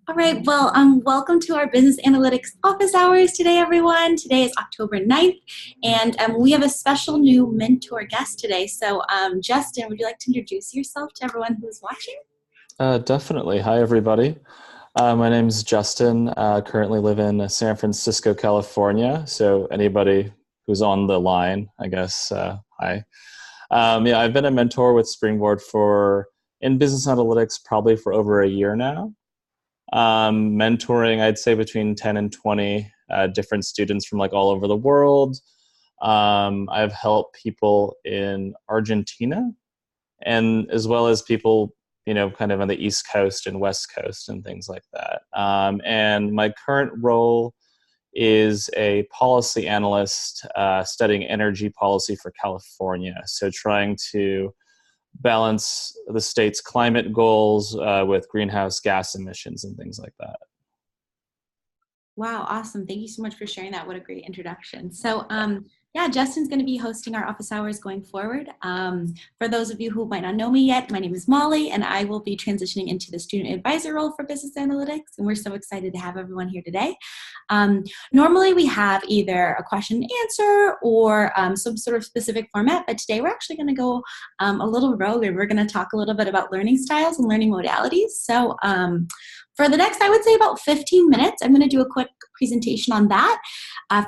All right, well, welcome to our Business Analytics office hours today, everyone. Today is October 9th, and we have a special new mentor guest today. So, Justin, would you like to introduce yourself to everyone who's watching? Definitely. Hi, everybody. My name is Justin. Currently live in San Francisco, California. So anybody who's on the line, I guess, hi. Yeah, I've been a mentor with Springboard in business analytics probably for over a year now. Mentoring, I'd say between 10 and 20 different students from like all over the world. I've helped people in Argentina and as well as people kind of on the East Coast and West Coast and things like that. And my current role is a policy analyst studying energy policy for California. So trying to balance the state's climate goals with greenhouse gas emissions and things like that. Wow, awesome. Thank you so much for sharing that. What a great introduction. So, yeah, Justin's going to be hosting our office hours going forward. For those of you who might not know me yet, my name is Molly, and I will be transitioning into the student advisor role for business analytics, and we're so excited to have everyone here today. Normally, we have either a question and answer or some sort of specific format, but today we're actually going to go a little rogue, and we're going to talk a little bit about learning styles and learning modalities. So, for the next, I would say about 15 minutes, I'm going to do a quick presentation on that.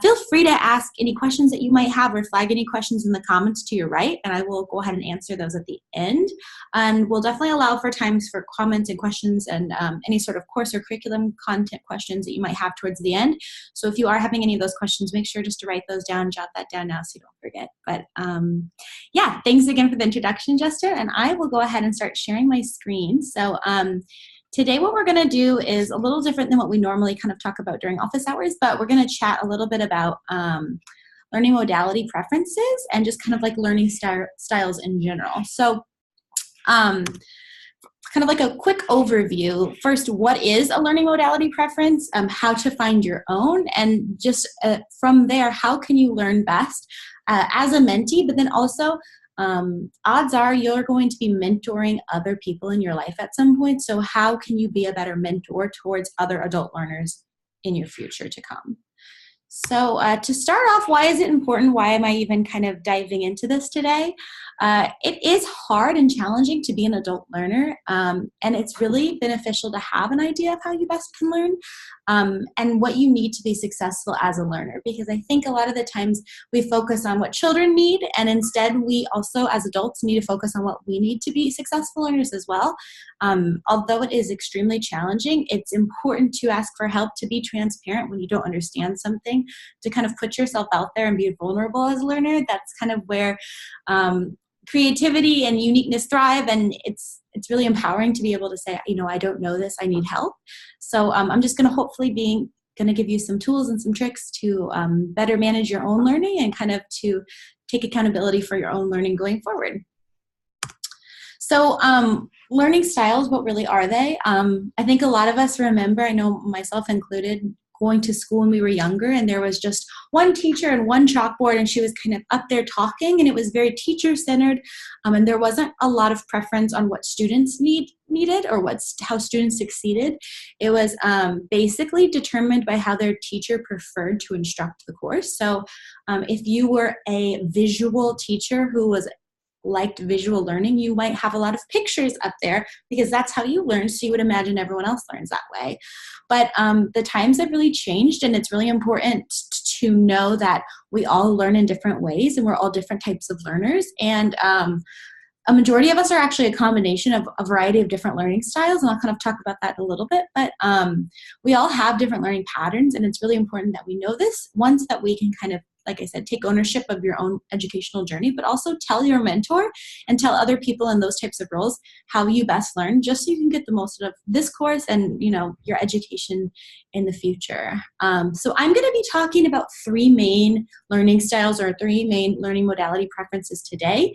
Feel free to ask any questions that you might have or flag any questions in the comments to your right, and I will go ahead and answer those at the end. And we'll definitely allow for times for comments and questions and any sort of course or curriculum content questions that you might have towards the end. So if you are having any of those questions, make sure just to write those down, jot that down now so you don't forget. But yeah, thanks again for the introduction, Justin, and I will go ahead and start sharing my screen. So today what we're going to do is a little different than what we normally kind of talk about during office hours, but we're going to chat a little bit about learning modality preferences and just kind of like learning styles in general. So kind of like a quick overview. First, what is a learning modality preference, how to find your own, and just from there, how can you learn best as a mentee, but then also odds are you're going to be mentoring other people in your life at some point. So how can you be a better mentor towards other adult learners in your future to come? So to start off, why is it important? Why am I even kind of diving into this today? It is hard and challenging to be an adult learner, and it's really beneficial to have an idea of how you best can learn and what you need to be successful as a learner, because I think a lot of the times we focus on what children need, and instead we also as adults need to focus on what we need to be successful learners as well. Although it is extremely challenging, it's important to ask for help, to be transparent when you don't understand something, to kind of put yourself out there and be vulnerable as a learner. That's kind of where creativity and uniqueness thrive, and it's really empowering to be able to say, I don't know this, I need help. So I'm just going to hopefully going to give you some tools and some tricks to better manage your own learning and kind of to take accountability for your own learning going forward. So learning styles, what really are they? I think a lot of us remember, I know myself included, going to school when we were younger, and there was just one teacher and one chalkboard, and she was kind of up there talking, and it was very teacher-centered, and there wasn't a lot of preference on what students needed or how students succeeded. It was basically determined by how their teacher preferred to instruct the course. So if you were a visual teacher who liked visual learning, you might have a lot of pictures up there because that's how you learn, so you would imagine everyone else learns that way. But the times have really changed, and it's really important to know that we all learn in different ways, and we're all different types of learners, and a majority of us are actually a combination of a variety of different learning styles, and I'll kind of talk about that in a little bit, but we all have different learning patterns, and it's really important that we know this, one, so that we can kind of, like I said, take ownership of your own educational journey, but also tell your mentor and tell other people in those types of roles how you best learn, just so you can get the most out of this course and, your education in the future. So I'm going to be talking about three main learning styles or three main learning modality preferences today.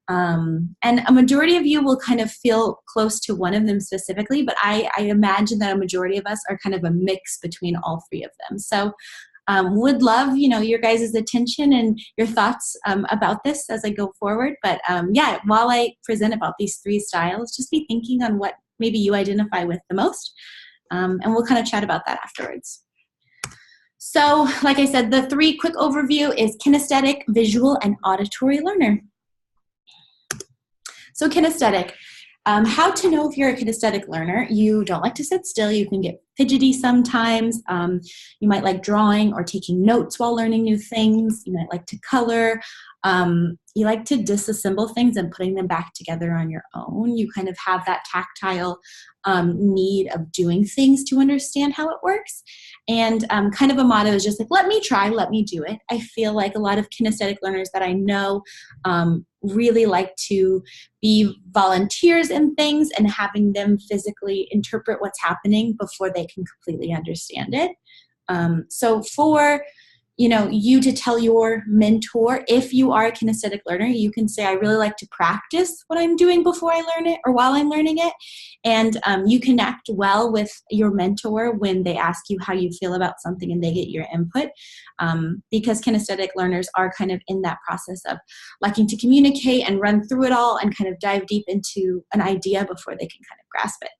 And a majority of you will kind of feel close to one of them specifically, but I imagine that a majority of us are kind of a mix between all three of them. So would love, your guys' attention and your thoughts about this as I go forward. But yeah, while I present about these three styles, just be thinking on what maybe you identify with the most. And we'll kind of chat about that afterwards. So, like I said, the 3 quick overview is kinesthetic, visual, and auditory learner. So kinesthetic, how to know if you're a kinesthetic learner. You don't like to sit still. You can get fidgety sometimes. You might like drawing or taking notes while learning new things. You might like to color. You like to disassemble things and putting them back together on your own. You kind of have that tactile need of doing things to understand how it works. And kind of a motto is just like, let me try, let me do it. I feel like a lot of kinesthetic learners that I know really like to be volunteers in things and having them physically interpret what's happening before they can completely understand it. So for you to tell your mentor, if you are a kinesthetic learner, you can say, I really like to practice what I'm doing before I learn it or while I'm learning it. And you connect well with your mentor when they ask you how you feel about something and they get your input, because kinesthetic learners are kind of in that process of liking to communicate and run through it all and kind of dive deep into an idea before they can kind of grasp it.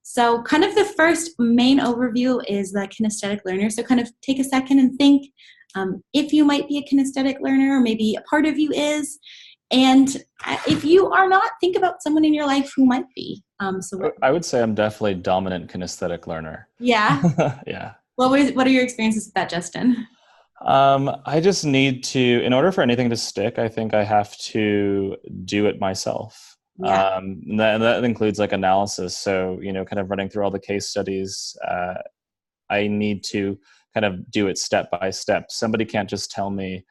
So kind of the first main overview is the kinesthetic learner. So kind of take a second and think if you might be a kinesthetic learner, or maybe a part of you is. And if you are not, think about someone in your life who might be. I would say I'm definitely a dominant kinesthetic learner. Yeah. Yeah. What are your experiences with that, Justin? I just need to, in order for anything to stick, I think I have to do it myself. Yeah. And that includes like analysis. So, kind of running through all the case studies, I need to kind of do it step by step. Somebody can't just tell me,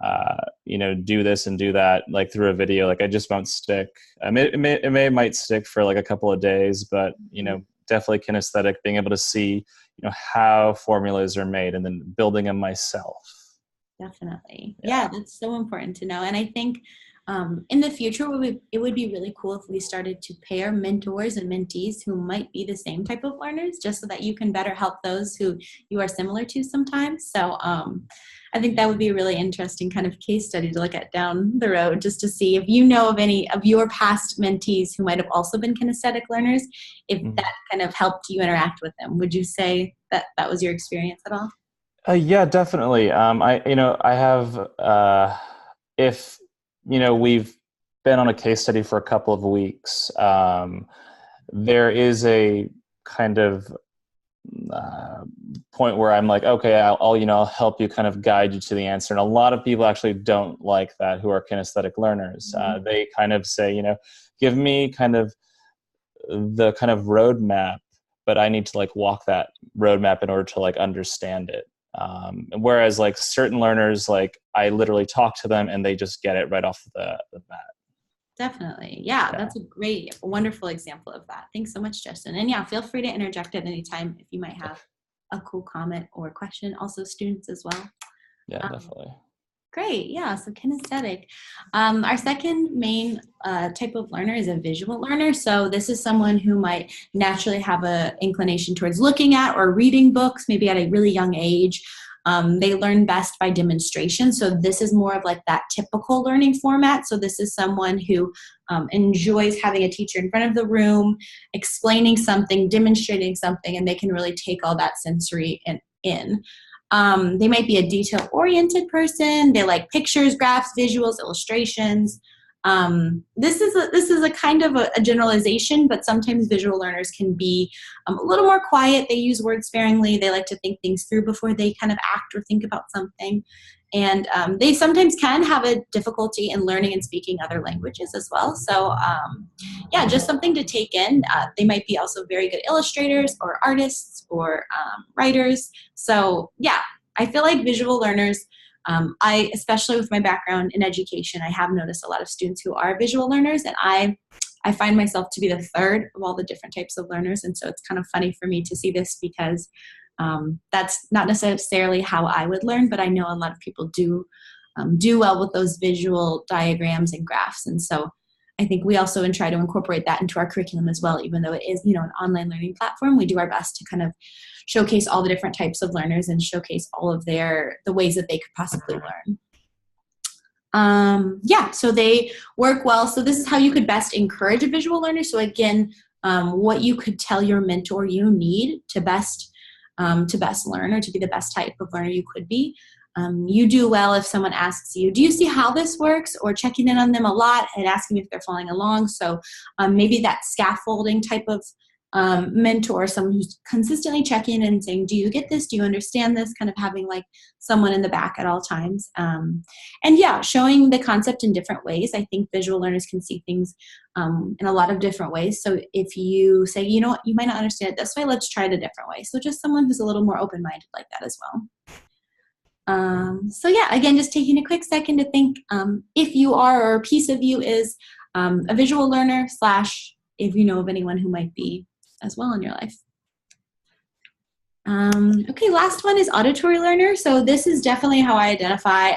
do this and do that, like through a video. Like I just won't stick. It might stick for like a couple of days, but, definitely kinesthetic, being able to see, how formulas are made and then building them myself. Definitely. Yeah, that's so important to know. And I think in the future, it would be really cool if we started to pair mentors and mentees who might be the same type of learners, just so that you can better help those who you are similar to sometimes. So I think that would be a really interesting kind of case study to look at down the road, just to see if you know of any of your past mentees who might have also been kinesthetic learners, if that kind of helped you interact with them. Would you say that that was your experience at all? Yeah, definitely. I have, if, we've been on a case study for a couple of weeks, there is a kind of point where I'm like, okay, I'll help you, kind of guide you to the answer. And a lot of people actually don't like that, who are kinesthetic learners. They kind of say, give me kind of the kind of roadmap, but I need to like walk that roadmap in order to like understand it. Whereas like certain learners, like I literally talk to them and they just get it right off the bat. Definitely. Yeah, that's a great, wonderful example of that. Thanks so much, Justin. And yeah, feel free to interject at any time if you might have a cool comment or question. Also students as well. Yeah, definitely. Great. Yeah. So kinesthetic. Our second main type of learner is a visual learner. So this is someone who might naturally have an inclination towards looking at or reading books, maybe at a really young age. They learn best by demonstration. So this is more of like that typical learning format. So this is someone who enjoys having a teacher in front of the room, explaining something, demonstrating something, and they can really take all that sensory in. They might be a detail-oriented person. They like pictures, graphs, visuals, illustrations. This is a kind of a generalization, but sometimes visual learners can be a little more quiet. They use words sparingly. They like to think things through before they kind of act or think about something. And they sometimes can have a difficulty in learning and speaking other languages as well. So yeah, just something to take in. They might be also very good illustrators or artists or writers. So yeah, I feel like visual learners, especially with my background in education, I have noticed a lot of students who are visual learners, and I find myself to be the third of all the different types of learners. And so it's kind of funny for me to see this, because that's not necessarily how I would learn, but I know a lot of people do well with those visual diagrams and graphs. And so I think we also try to incorporate that into our curriculum as well. Even though it is, an online learning platform, we do our best to kind of showcase all the different types of learners and showcase all of the ways that they could possibly learn. Yeah, so they work well. So this is how you could best encourage a visual learner. So again, what you could tell your mentor you need to best learn, or to be the best type of learner you could be. You do well if someone asks you, do you see how this works? Or checking in on them a lot and asking if they're following along. So maybe that scaffolding type of mentor, someone who's consistently checking in and saying, do you get this? Do you understand this? Kind of having like someone in the back at all times. And yeah, showing the concept in different ways. I think visual learners can see things in a lot of different ways. So if you say, you know what, you might not understand it this way, let's try it a different way. So just someone who's a little more open-minded like that as well. So yeah, again, just taking a quick second to think if you are, or a piece of you is a visual learner, / if you know of anyone who might be as well in your life. Okay, last one is auditory learner. So this is definitely how I identify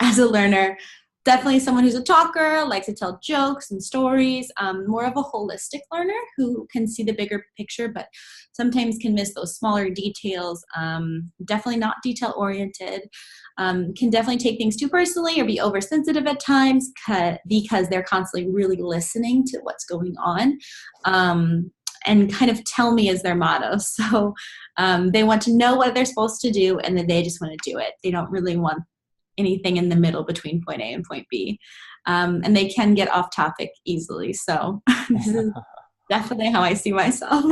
as a learner. Definitely someone who's a talker, likes to tell jokes and stories, more of a holistic learner who can see the bigger picture, but sometimes can miss those smaller details. Definitely not detail-oriented. Can definitely take things too personally or be oversensitive at times because they're constantly really listening to what's going on. And kind of tell me is their motto. So they want to know what they're supposed to do, and then they just want to do it. They don't really want anything in the middle between point A and point B. And they can get off topic easily. So this is definitely how I see myself.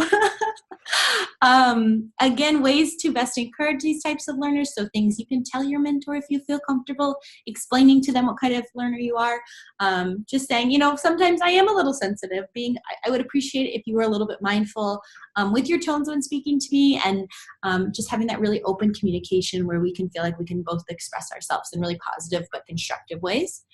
Again, ways to best encourage these types of learners. So things you can tell your mentor if you feel comfortable explaining to them what kind of learner you are. Just saying, you know, sometimes I am a little sensitive. I would appreciate it if you were a little bit mindful with your tones when speaking to me, and just having that really open communication where we can feel like we can both express ourselves in really positive but constructive ways.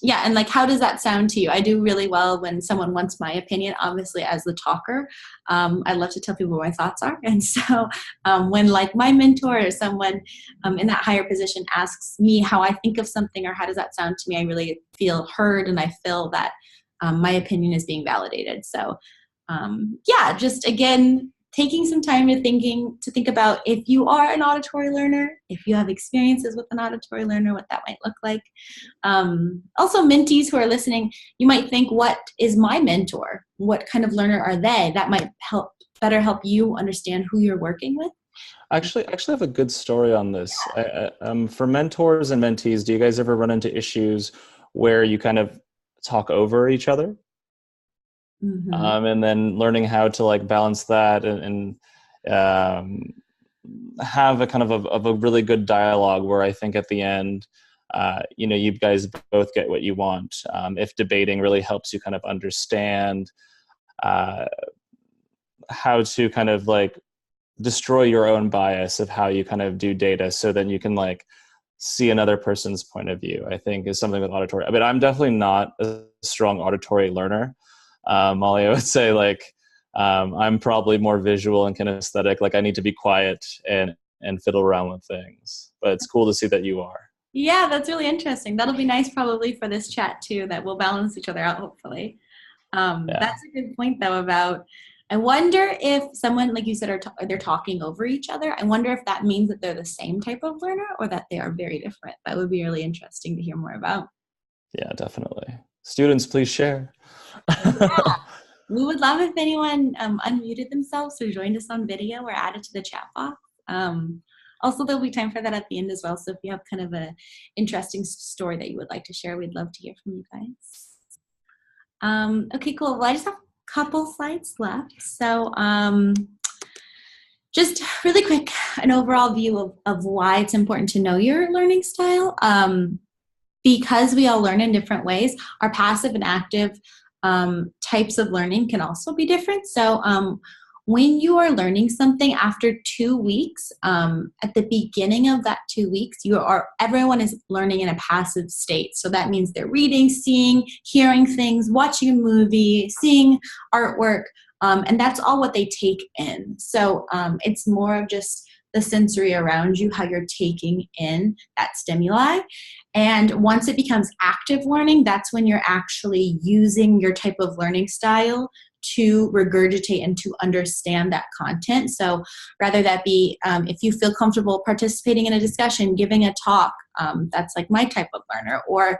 Yeah, and like, how does that sound to you? I do really well when someone wants my opinion, obviously as the talker. I love to tell people what my thoughts are. And so when like my mentor or someone in that higher position asks me how I think of something or how does that sound to me, I really feel heard, and I feel that my opinion is being validated. So yeah, just again, taking some time to think about if you are an auditory learner, if you have experiences with an auditory learner, what that might look like. Also, mentees who are listening, you might think, what is my mentor? What kind of learner are they? That might better help you understand who you're working with. Actually, I have a good story on this. For mentors and mentees, do you guys ever run into issues where you kind of talk over each other? Mm-hmm. And then learning how to like balance that and have a kind of a really good dialogue where I think at the end, you know, you guys both get what you want. If debating really helps you kind of understand how to kind of like destroy your own bias of how you kind of do data, so then you can like see another person's point of view, I think is something with auditory. I mean, I'm definitely not a strong auditory learner. Molly, I would say like I'm probably more visual and kinesthetic. Like I need to be quiet and fiddle around with things. But it's cool to see that you are. Yeah, that's really interesting. That'll be nice probably for this chat too, that we'll balance each other out hopefully. Yeah. That's a good point though about, I wonder if someone, like you said, they're talking over each other. I wonder if that means that they're the same type of learner or that they are very different. That would be really interesting to hear more about. Yeah, definitely. Students, please share. Yeah. We would love if anyone unmuted themselves or joined us on video or added to the chat box. Also, there'll be time for that at the end as well. So if you have kind of an interesting story that you would like to share, we'd love to hear from you guys. Okay, cool. Well, I just have a couple slides left. So just really quick, an overall view of why it's important to know your learning style. Because we all learn in different ways, our passive and active types of learning can also be different. So when you are learning something after 2 weeks, at the beginning of that 2 weeks, everyone is learning in a passive state. So that means they're reading, seeing, hearing things, watching a movie, seeing artwork, and that's all what they take in. So it's more of just the sensory around you, how you're taking in that stimuli. And once it becomes active learning, that's when you're actually using your type of learning style to regurgitate and to understand that content. So rather that be, if you feel comfortable participating in a discussion, giving a talk, that's like my type of learner, or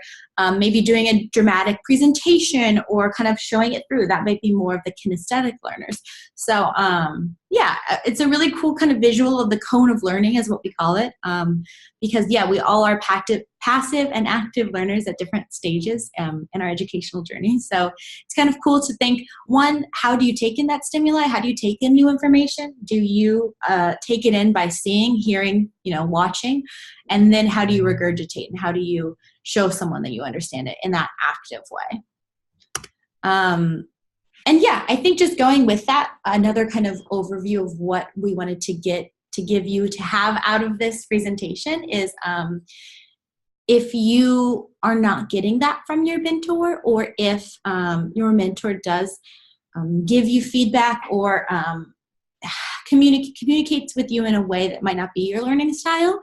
maybe doing a dramatic presentation or kind of showing it through, that might be more of the kinesthetic learners. So yeah, it's a really cool kind of visual of the cone of learning is what we call it. Because yeah, we all are passive and active learners at different stages in our educational journey. So it's kind of cool to think, one, how do you take in that stimuli? How do you take in new information? Do you take it in by seeing, hearing, watching? And then how do you regurgitate, and how do you show someone that you understand it in that active way? And yeah, I think just going with that, another kind of overview of what we wanted to give you to have out of this presentation is if you are not getting that from your mentor, or if your mentor does give you feedback or communicates with you in a way that might not be your learning style,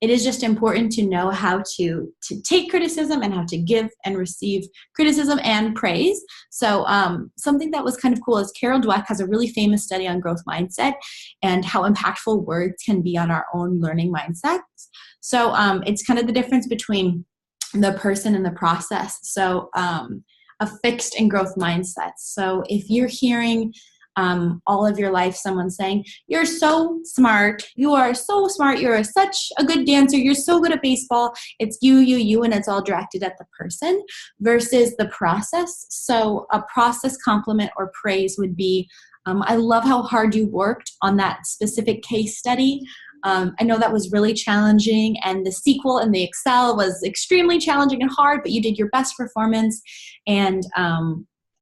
it is just important to know how to take criticism and how to give and receive criticism and praise. So something that was kind of cool is Carol Dweck has a really famous study on growth mindset and how impactful words can be on our own learning mindsets. So it's kind of the difference between the person and the process. So a fixed and growth mindset. So if you're hearing all of your life someone saying, you're so smart, you are so smart, you're such a good dancer, you're so good at baseball, it's you, and it's all directed at the person versus the process. So a process compliment or praise would be, I love how hard you worked on that specific case study. I know that was really challenging, and the SQL and the Excel was extremely challenging and hard, but you did your best performance, and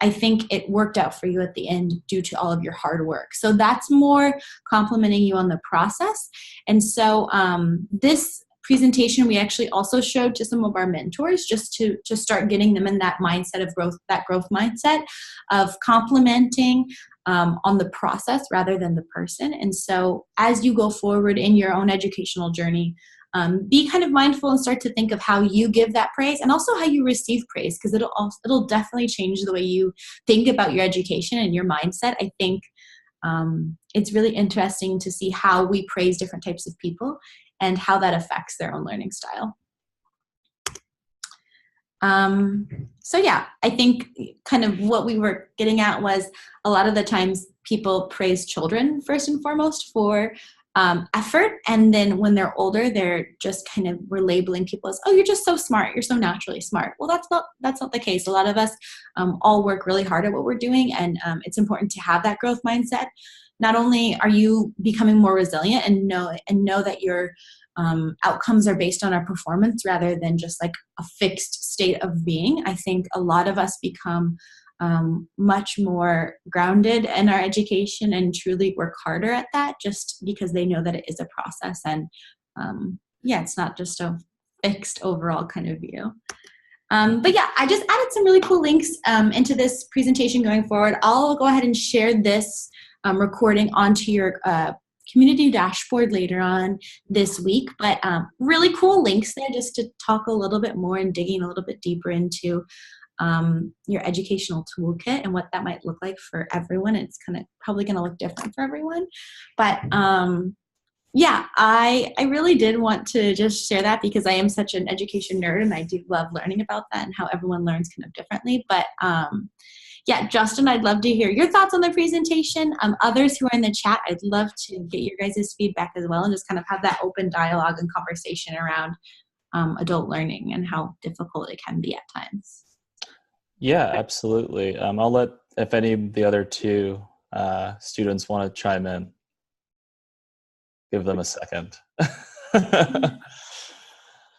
I think it worked out for you at the end due to all of your hard work. So that's more complimenting you on the process. And so this presentation we actually also showed to some of our mentors just to start getting them in that mindset of growth, that growth mindset of complimenting on the process rather than the person. And so as you go forward in your own educational journey, be kind of mindful and start to think of how you give that praise and also how you receive praise, because it'll definitely change the way you think about your education and your mindset. I think it's really interesting to see how we praise different types of people and how that affects their own learning style. So yeah, I think kind of what we were getting at was a lot of the times people praise children first and foremost for effort, and then when they're older, they're just kind of, we're labeling people as, oh, you're just so smart, you're so naturally smart. Well, that's not the case. A lot of us all work really hard at what we're doing, and it's important to have that growth mindset. Not only are you becoming more resilient and know that your outcomes are based on our performance rather than just like a fixed state of being. I think a lot of us become much more grounded in our education and truly work harder at that just because they know that it is a process, and yeah, it's not just a fixed overall kind of view. But yeah, I just added some really cool links into this presentation going forward. I'll go ahead and share this recording onto your community dashboard later on this week, but really cool links there just to talk a little bit more and digging a little bit deeper into your educational toolkit and what that might look like for everyone. It's probably going to look different for everyone. But yeah, I really did want to just share that because I am such an education nerd and I do love learning about that and how everyone learns kind of differently. But yeah, Justin, I'd love to hear your thoughts on the presentation. Others who are in the chat, I'd love to get your guys' feedback as well and just kind of have that open dialogue and conversation around adult learning and how difficult it can be at times. Yeah, absolutely. I'll let, if any of the other two students want to chime in, give them a second.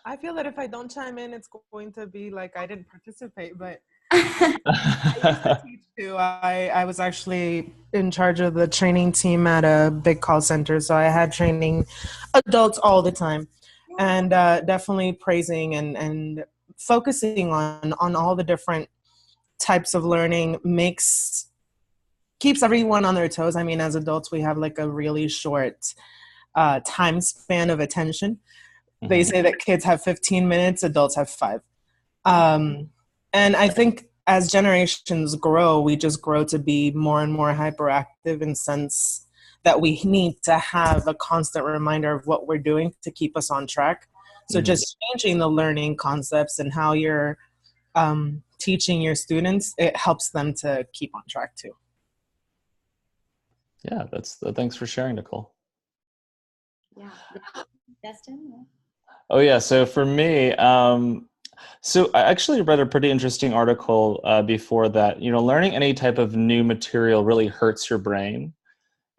I feel that if I don't chime in, it's going to be like I didn't participate, but I used to teach too. I was actually in charge of the training team at a big call center, so I had training adults all the time, and definitely praising and focusing on all the different types of learning keeps everyone on their toes. I mean, as adults, we have like a really short time span of attention. Mm-hmm. They say that kids have 15 minutes, adults have 5. And I think as generations grow, we just grow to be more and more hyperactive in sense that we need to have a constant reminder of what we're doing to keep us on track. So just changing the learning concepts and how you're teaching your students, it helps them to keep on track too. Yeah, thanks for sharing, Nicole. Yeah. Destin? Oh yeah, so for me, so I actually read a pretty interesting article before that. Learning any type of new material really hurts your brain.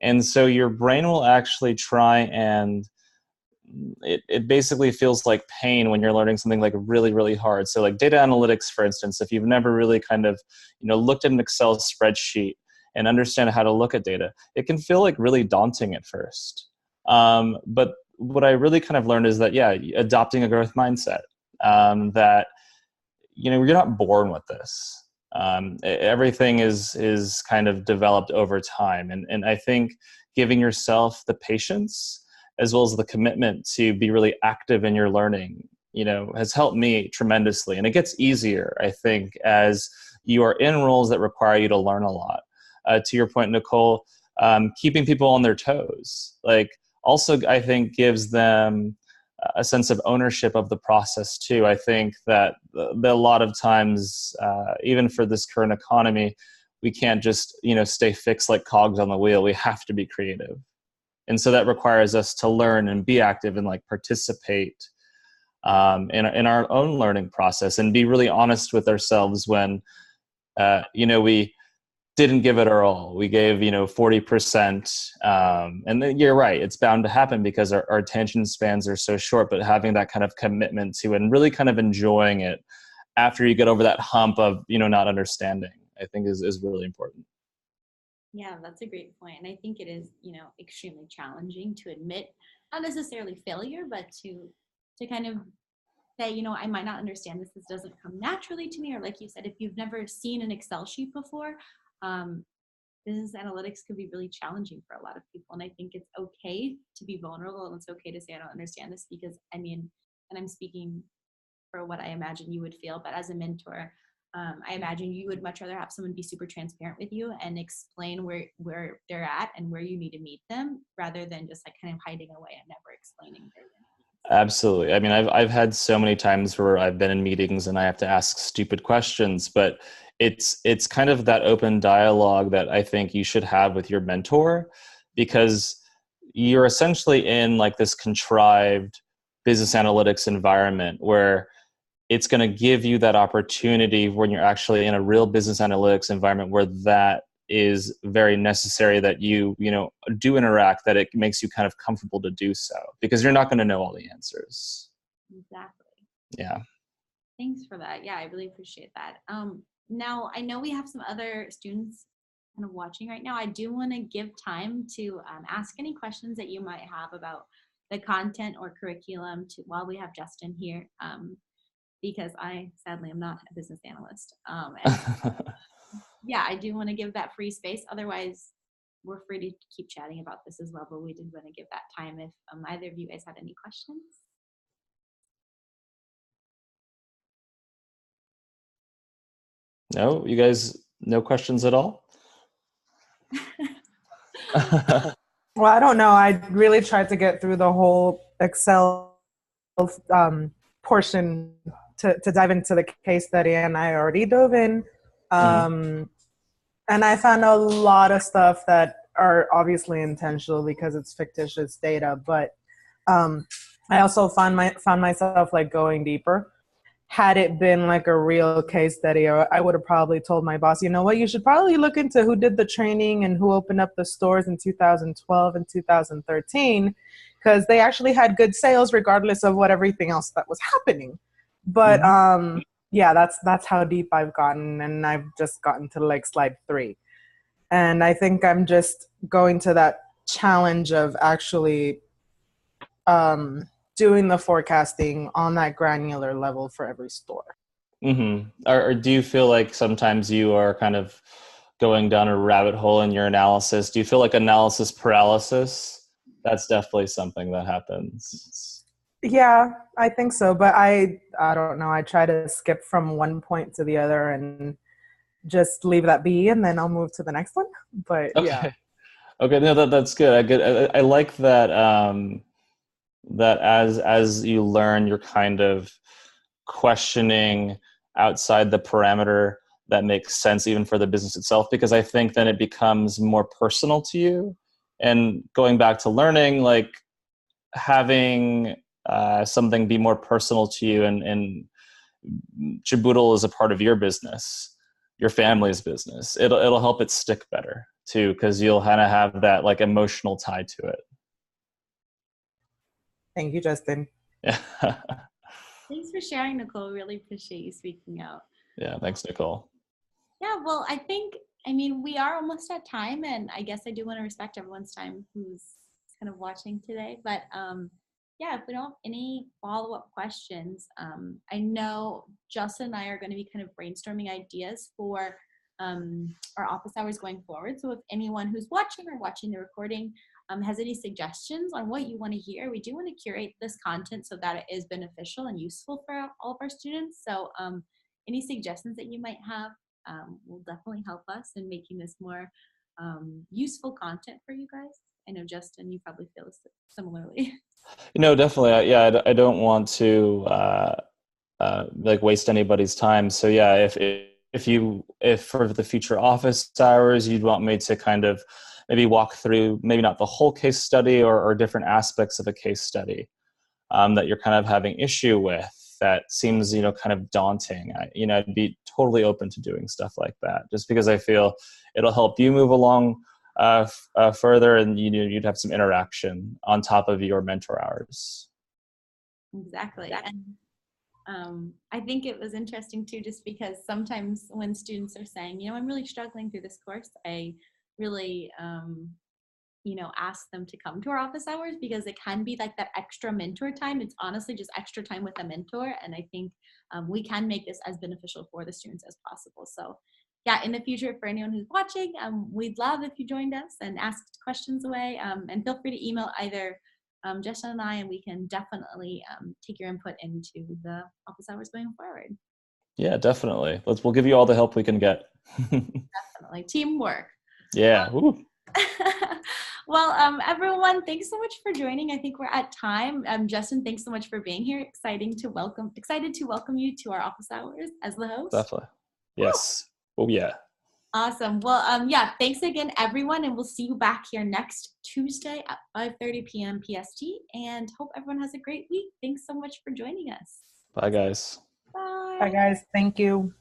And so your brain will actually try and it basically feels like pain when you're learning something like really, really hard. So like data analytics, for instance, if you've never really kind of, looked at an Excel spreadsheet and understand how to look at data, it can feel like really daunting at first. But what I really kind of learned is that, adopting a growth mindset, that, you're not born with this. Everything is kind of developed over time. And I think giving yourself the patience as well as the commitment to be really active in your learning, has helped me tremendously. And it gets easier, I think, as you are in roles that require you to learn a lot. To your point, Nicole, keeping people on their toes, also I think gives them a sense of ownership of the process too. I think that a lot of times, even for this current economy, we can't just, stay fixed like cogs on the wheel. We have to be creative. And so that requires us to learn and be active and participate in our own learning process and be really honest with ourselves when, we didn't give it our all. We gave, 40%. And then you're right. It's bound to happen because our attention spans are so short, but having that kind of commitment to and really kind of enjoying it after you get over that hump of, not understanding, I think is really important. Yeah, that's a great point. And I think it is, extremely challenging to admit, not necessarily failure, but to kind of say, I might not understand this. This doesn't come naturally to me. Or like you said, if you've never seen an Excel sheet before, business analytics could be really challenging for a lot of people. And I think it's okay to be vulnerable and it's okay to say, I don't understand this because and I'm speaking for what I imagine you would feel, but as a mentor, I imagine you would much rather have someone be super transparent with you and explain where they're at and where you need to meet them rather than just kind of hiding away and never explaining their needs. Absolutely. I mean, I've had so many times where I've been in meetings and I have to ask stupid questions, but it's kind of that open dialogue that I think you should have with your mentor, because you're essentially in this contrived business analytics environment where it's going to give you that opportunity when you're actually in a real business analytics environment where that is very necessary, that you do interact, that it makes you kind of comfortable to do so, because you're not going to know all the answers. Exactly. Yeah. Thanks for that. Yeah, I really appreciate that. Now, I know we have some other students kind of watching right now. I do want to give time to ask any questions that you might have about the content or curriculum while we have Justin here. Because I sadly am not a business analyst. Yeah, I do want to give that free space. Otherwise, we're free to keep chatting about this as well, but we did want to give that time if either of you guys had any questions. No, you guys, no questions at all? Well, I don't know. I really tried to get through the whole Excel portion to dive into the case study, and I already dove in. And I found a lot of stuff that are obviously intentional because it's fictitious data, but I also found myself going deeper. Had it been a real case study, I would have probably told my boss, you know what, you should probably look into who did the training and who opened up the stores in 2012 and 2013, because they actually had good sales regardless of what everything else that was happening. But yeah, that's how deep I've gotten, and I've just gotten to slide 3. And I think I'm just going to that challenge of actually doing the forecasting on that granular level for every store. Or do you feel like sometimes you are kind of going down a rabbit hole in your analysis? Do you feel like analysis paralysis? That's definitely something that happens. Yeah, I think so. But I don't know. I try to skip from one point to the other. And just leave that be, and then I'll move to the next one. But Okay. yeah. Okay, no, that's good. I like that. That as you learn, you're kind of questioning outside the parameter that makes sense even for the business itself, because I think then it becomes more personal to you. And going back to learning, like having something be more personal to you, and Chiboodle is a part of your business, your family's business. It'll help it stick better too, because you'll kind of have that like emotional tie to it. Thank you, Justin. Yeah. Thanks for sharing, Nicole. Really appreciate you speaking out. Yeah, thanks, Nicole. Yeah, well, I mean, we are almost at time, and I guess I do want to respect everyone's time who's kind of watching today. But yeah, if we don't have any follow-up questions, I know Justin and I are going to be kind of brainstorming ideas for our office hours going forward. So if anyone who's watching or watching the recording has any suggestions on what you want to hear, we do want to curate this content so that it is beneficial and useful for all of our students. So any suggestions that you might have will definitely help us in making this more useful content for you guys. I know, Justin, you probably feel similarly. Definitely. Yeah, I don't want to like waste anybody's time. So yeah, if for the future office hours, you'd want me to kind of maybe walk through, maybe not the whole case study or different aspects of a case study that you're kind of having issue with, that seems, kind of daunting. I'd be totally open to doing stuff like that, just because I feel it'll help you move along further, and you'd have some interaction on top of your mentor hours. Exactly. And I think it was interesting too, just because sometimes when students are saying, I'm really struggling through this course, I really ask them to come to our office hours, because it can be like that extra mentor time. It's honestly just extra time with a mentor. And I think we can make this as beneficial for the students as possible. So yeah, in the future, for anyone who's watching, we'd love if you joined us and asked questions away. And feel free to email either Justin and I, and we can definitely take your input into the office hours going forward. Yeah, definitely. We'll give you all the help we can get. Definitely. Teamwork. Yeah. Well, everyone, thanks so much for joining. I think we're at time. Justin, thanks so much for being here. Excited to welcome you to our office hours as the host. Definitely. Yes. Oh yeah. Awesome. Well, yeah, thanks again, everyone, and we'll see you back here next Tuesday at 5:30 p.m. PST, and hope everyone has a great week. Thanks so much for joining us. Bye, guys. Bye. Bye, guys. Thank you.